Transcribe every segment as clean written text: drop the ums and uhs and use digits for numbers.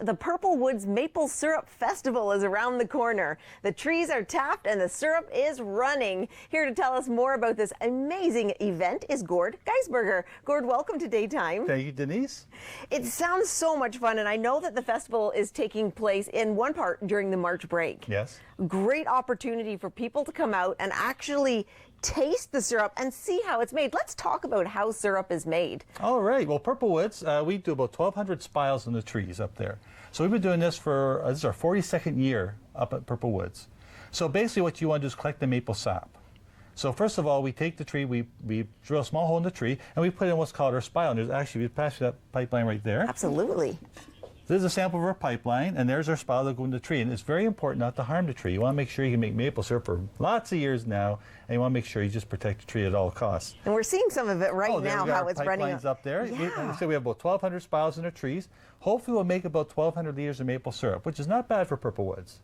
The Purple Woods Maple Syrup Festival is around the corner. The trees are tapped and the syrup is running. Here to tell us more about this amazing event is Gord Geisberger. Gord, welcome to Daytime. Thank you, Denise. It sounds so much fun, and I know that the festival is taking place in one part during the March break. Yes. Great opportunity for people to come out and actually taste the syrup and see how it's made. Let's talk about how syrup is made. All right. Well, Purple Woods, we do about 1,200 spiles in the trees up there. So we've been doing this for, this is our 42nd year up at Purple Woods. So basically what you want to do is collect the maple sap. So first of all, we take the tree, we drill a small hole in the tree, and we put in what's called our spile. And there's actually, we pass that pipeline right there. Absolutely. This is a sample of our pipeline, and there's our spile that go in the tree. And it's very important not to harm the tree. You want to make sure you can make maple syrup for lots of years now, and you want to make sure you just protect the tree at all costs. And we're seeing some of it right now, how it's running. Pipelines up there. Yeah. So we have about 1,200 spiles in the trees. Hopefully we'll make about 1,200 liters of maple syrup, which is not bad for Purple Woods.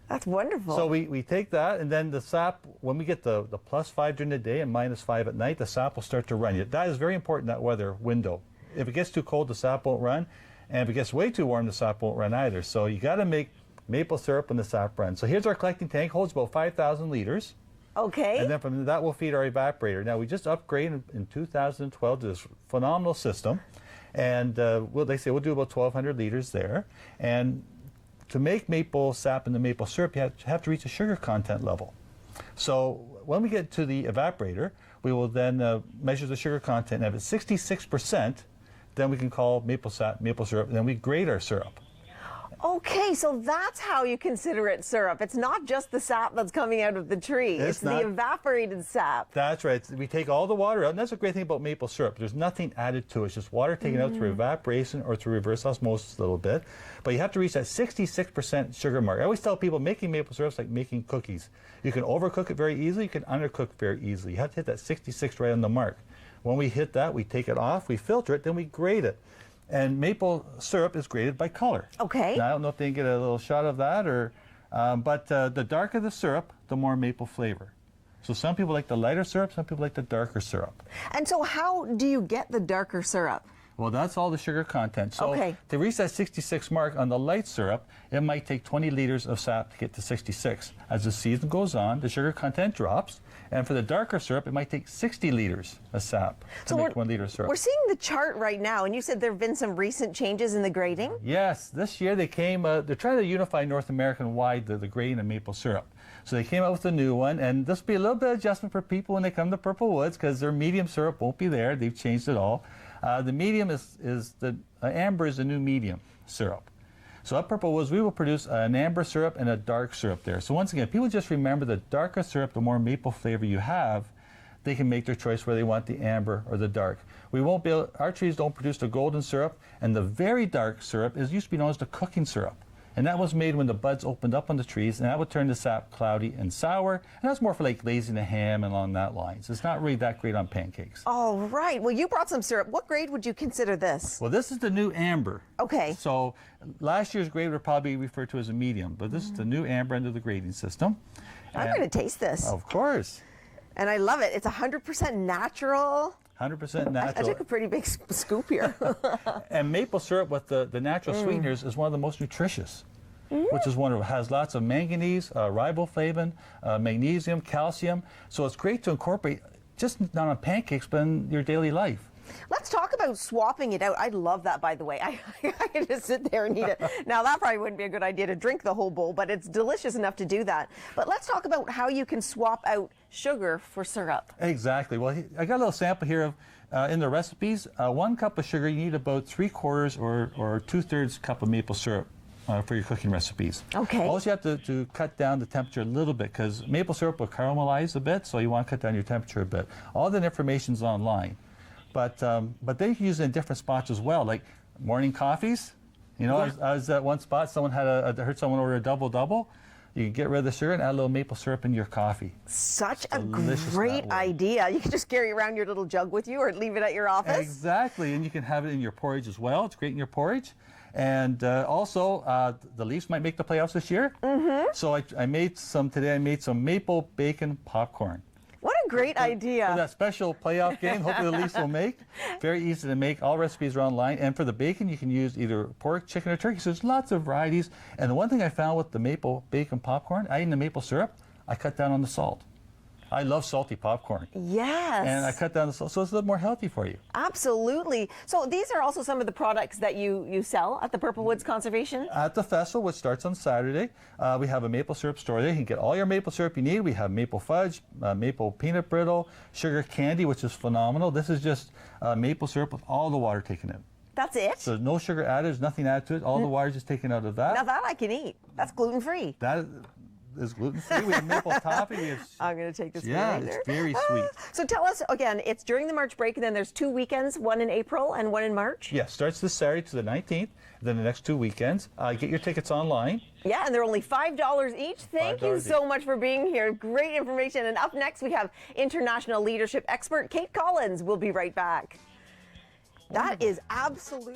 That's wonderful. So we take that, and then the sap, when we get the +5 during the day and -5 at night, the sap will start to run. That is very important, that weather window. If it gets too cold, the sap won't run. And if it gets way too warm, the sap won't run either. So you got to make maple syrup when the sap runs. So here's our collecting tank, holds about 5,000 liters. Okay. And then from that, we'll feed our evaporator. Now, we just upgraded in 2012 to this phenomenal system. And they say we'll do about 1,200 liters there. And to make maple sap and the maple syrup, you have to reach a sugar content level. So when we get to the evaporator, we will then measure the sugar content. And if it's 66%, then we can call maple sap maple syrup, and then we grade our syrup. Okay, so that's how you consider it syrup. It's not just the sap that's coming out of the tree. It's the evaporated sap. That's right. We take all the water out, and that's a great thing about maple syrup. There's nothing added to it. It's just water taken out through evaporation or through reverse osmosis a little bit. But you have to reach that 66% sugar mark. I always tell people making maple syrup is like making cookies. You can overcook it very easily. You can undercook very easily. You have to hit that 66 right on the mark. When we hit that, we take it off, we filter it, then we grade it. And maple syrup is graded by color. Okay. Now, I don't know if they can get a little shot of that, or, but the darker the syrup, the more maple flavor. So some people like the lighter syrup, some people like the darker syrup. And so how do you get the darker syrup? Well, that's all the sugar content. So to reach that 66 mark on the light syrup, it might take 20 liters of sap to get to 66. As the season goes on, the sugar content drops. And for the darker syrup, it might take 60 liters of sap to make 1 liter of syrup. We're seeing the chart right now, and you said there have been some recent changes in the grading? Yes, this year they came, they're trying to unify North American-wide the grading of maple syrup. So they came out with a new one, and this will be a little bit of adjustment for people when they come to Purple Woods, because their medium syrup won't be there. They've changed it all. The medium is the amber is the new medium syrup. So at Purple Woods, we will produce an amber syrup and a dark syrup there. So once again, people just remember the darker syrup, the more maple flavor you have, they can make their choice where they want the amber or the dark. We won't be able, our trees don't produce the golden syrup, and the very dark syrup used to be known as the cooking syrup. And that was made when the buds opened up on the trees, and that would turn the sap cloudy and sour. And that's more for like glazing the ham and along that line. So it's not really that great on pancakes. All right. Well, you brought some syrup. What grade would you consider this? Well, this is the new amber. Okay. So last year's grade would probably be referred to as a medium, but this is the new amber under the grading system. I'm going to taste this. Of course. And I love it. It's 100% natural. 100% natural. I took a pretty big scoop here. And maple syrup with the natural sweeteners is one of the most nutritious, which is wonderful. It has lots of manganese, riboflavin, magnesium, calcium. So it's great to incorporate just not on pancakes, but in your daily life. Let's talk about swapping it out. I love that, by the way. I can just sit there and eat it. Now, that probably wouldn't be a good idea to drink the whole bowl, but it's delicious enough to do that. But let's talk about how you can swap out sugar for syrup. Exactly. Well, I got a little sample here of in the recipes. 1 cup of sugar, you need about 3/4 or 2/3 cup of maple syrup for your cooking recipes. Okay. Also, you have to cut down the temperature a little bit, because maple syrup will caramelize a bit, so you want to cut down your temperature a bit. All that information's online. But then you can use it in different spots as well, like morning coffees. You know, I was at one spot, someone had I heard someone order a double-double. You can get rid of the sugar and add a little maple syrup in your coffee. Such a great idea. You can just carry around your little jug with you or leave it at your office. Exactly, and you can have it in your porridge as well. It's great in your porridge. And also, the Leafs might make the playoffs this year. So I made some today. I made some maple bacon popcorn. What a a great idea. For that special playoff game, hopefully the Leafs will make. Very easy to make. All recipes are online. And for the bacon, you can use either pork, chicken, or turkey. So there's lots of varieties. And the one thing I found with the maple bacon popcorn, adding the maple syrup, I cut down on the salt. I love salty popcorn. Yes. And I cut down the salt, so it's a little more healthy for you. Absolutely. So these are also some of the products that you sell at the Purple Woods Conservation? At the festival, which starts on Saturday, we have a maple syrup store there. You can get all your maple syrup you need. We have maple fudge, maple peanut brittle, sugar candy, which is phenomenal. This is just maple syrup with all the water taken in. That's it? So no sugar added, there's nothing added to it. All the water is just taken out of that. Now that I can eat. That's gluten-free. That is gluten-free. We have maple toffee. We have, I'm going to take this yeah, right it's there. very sweet. So tell us, again, it's during the March break, and then there's 2 weekends, one in April and one in March? Yeah, starts this Saturday to the 19th, then the next 2 weekends. Get your tickets online. Yeah, and they're only $5 each. Thank you $5 so each. much for being here. Great information. And up next, we have international leadership expert Kate Collins. We'll be right back. That is absolutely...